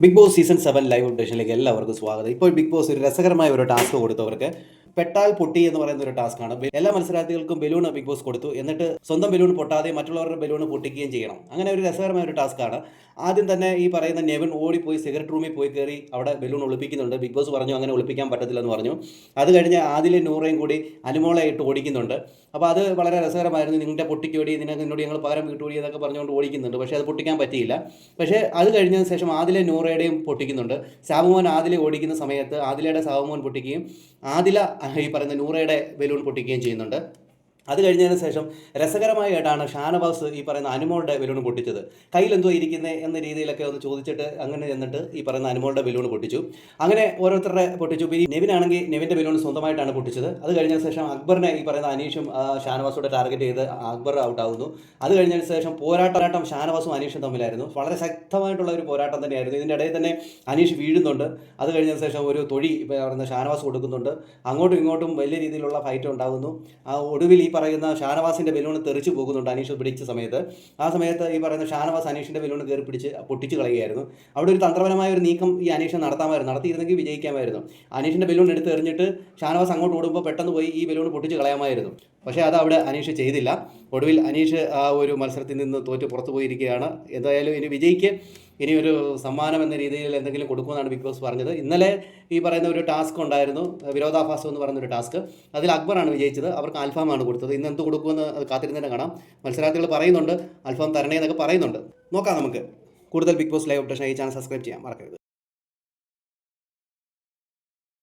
Big boss season 7 live അപ്ഡേഷനിലേക്ക് എല്ലാവർക്കും സ്വാഗതം. ഇപ്പോൾ ബിഗ് ബോസ് ഒരു രസകരമായ ഒരു ടാസ്ക് കൊടുത്തവർക്ക് പെട്ടാൽ പൊട്ടി എന്ന് പറയുന്ന ഒരു ടാസ്ക്കാണ്. എല്ലാ മത്സരാർത്ഥികൾക്കും ബലൂൺ ബിഗ് ബോസ് കൊടുത്തു. എന്നിട്ട് സ്വന്തം ബലൂൺ പൊട്ടാതെ മറ്റുള്ളവരുടെ ബലൂൺ പൊട്ടിക്കുകയും ചെയ്യണം. അങ്ങനെ ഒരു രസകരമായ ഒരു ടാസ്ക്കാണ്. ആദ്യം തന്നെ ഈ പറയുന്ന നെവിൻ ഓടിപ്പോയി സിഗരറ്റ് റൂമിൽ പോയി കയറി അവിടെ ബലൂൺ ഒളിപ്പിക്കുന്നുണ്ട്. ബിഗ് ബോസ് പറഞ്ഞു അങ്ങനെ ഒളിപ്പിക്കാൻ പറ്റത്തില്ലെന്ന് പറഞ്ഞു. അത് കഴിഞ്ഞ് ആദിലും നൂറയും കൂടി അനുമോളെ ഇട്ട് ഓടിക്കുന്നുണ്ട്. അപ്പോൾ അത് വളരെ രസകരമായിരുന്നു. നിങ്ങളുടെ പൊട്ടിക്കോടി നിന്നോട് ഞങ്ങൾ പകരം വീട്ടുകൂടി എന്നൊക്കെ പറഞ്ഞുകൊണ്ട് ഓടിക്കുന്നുണ്ട്. പക്ഷേ അത് പൊട്ടിക്കാൻ പറ്റിയില്ല. പക്ഷേ അത് കഴിഞ്ഞതിന് ശേഷം ആദിലെ നൂറയുടെയും പൊട്ടിക്കുന്നുണ്ട്. സാബുമോൻ ആദിലെ ഓടിക്കുന്ന സമയത്ത് ആദിലയുടെ സാബുമോൻ പൊട്ടിക്കുകയും ആദില ഈ പറയുന്ന നൂറയുടെ ബലൂൺ പൊട്ടിക്കുകയും ചെയ്യുന്നുണ്ട്. അത് കഴിഞ്ഞതിന് ശേഷം രസകരമായിട്ടാണ് ഷാനവാസ് ഈ പറയുന്ന അനുമോളുടെ ബലൂൺ പൊട്ടിച്ചത്. കയ്യിലെന്തോ ഇരിക്കുന്നത് എന്ന രീതിയിലൊക്കെ ഒന്ന് ചോദിച്ചിട്ട് അങ്ങനെ ചെന്നിട്ട് ഈ പറയുന്ന അനുമോളുടെ ബലൂൺ പൊട്ടിച്ചു. അങ്ങനെ ഓരോരുത്തരുടെ പൊട്ടിച്ചു. പിന്നെ നെവിനാണെങ്കിൽ നെവിൻ്റെ ബലൂൺ സ്വന്തമായിട്ടാണ് പൊട്ടിച്ചത്. അത് കഴിഞ്ഞതിന് ശേഷം അക്ബറിനെ ഈ പറയുന്ന അനീഷും ഷാനവാസോടെ ടാർഗറ്റ് ചെയ്ത് അക്ബർ ഔട്ടാവുന്നു. അത് കഴിഞ്ഞതിന് ശേഷം പോരാട്ടം ഷാനവാസും അനീഷും തമ്മിലായിരുന്നു. വളരെ ശക്തമായിട്ടുള്ള ഒരു പോരാട്ടം തന്നെയായിരുന്നു. ഇതിൻ്റെ ഇടയിൽ തന്നെ അനീഷ് വീഴുന്നുണ്ട്. അത് കഴിഞ്ഞതിന് ശേഷം ഒരു തൊഴി പറയുന്ന ഷാനവാസ് കൊടുക്കുന്നുണ്ട്. അങ്ങോട്ടും ഇങ്ങോട്ടും വലിയ രീതിയിലുള്ള ഫൈറ്റ് ഉണ്ടാകുന്നു. ഒടുവിൽ ഈ പറയുന്ന ഷാനവാസിൻ്റെ ബലൂൺ തെറിച്ച് പോകുന്നുണ്ട് അനീഷ് പിടിച്ച സമയത്ത്. ആ സമയത്ത് ഈ പറയുന്ന ഷാനവാസ് അനീഷിൻ്റെ ബലൂൺ കയറി പിടിച്ച് പൊട്ടിച്ച് കളയുകയായിരുന്നു. അവിടെ ഒരു തന്ത്രപരമായ ഒരു നീക്കം ഈ അനീഷ് നടത്തിയിരുന്നെങ്കിൽ വിജയിക്കാമായിരുന്നു. അനീഷിൻ്റെ ബലൂൺ എടുത്ത് എറിഞ്ഞിട്ട് ഷാനവാസ് അങ്ങോട്ട് ഓടുമ്പോൾ പെട്ടെന്ന് പോയി ഈ ബലൂൺ പൊട്ടിച്ച് കളയാമായിരുന്നു. പക്ഷേ അത് അവിടെ അനീഷ് ചെയ്തില്ല. ഒടുവിൽ അനീഷ് ആ ഒരു മത്സരത്തിൽ നിന്ന് തോറ്റ് പുറത്തു പോയിരിക്കുകയാണ്. എന്തായാലും ഇനി വിജയിക്ക് ഇനിയൊരു സമ്മാനം എന്ന രീതിയിൽ എന്തെങ്കിലും കൊടുക്കുമെന്നാണ് ബിഗ് ബോസ് പറഞ്ഞത്. ഇന്നലെ ഈ പറയുന്ന ഒരു ടാസ്ക് ഉണ്ടായിരുന്നു, വിരോധാഭാസം എന്ന് പറയുന്ന ഒരു ടാസ്ക്. അതിൽ അക്ബറാണ് വിജയിച്ചത്. അവർക്ക് അൽഫാമാണ് കൊടുത്തത്. ഇന്ന് എന്ത് കൊടുക്കുമെന്ന് കാത്തിരുന്ന് തന്നെ കാണാം. മത്സരാർത്ഥികൾ പറയുന്നുണ്ട് അൽഫാം തരണേ എന്നൊക്കെ പറയുന്നുണ്ട്. നോക്കാം നമുക്ക്. കൂടുതൽ ബിഗ് ബോസ് ലൈവ് അപ്ഡേഷൻ ഈ ചാനൽ സബ്സ്ക്രൈബ് ചെയ്യാം മറക്കരുത്.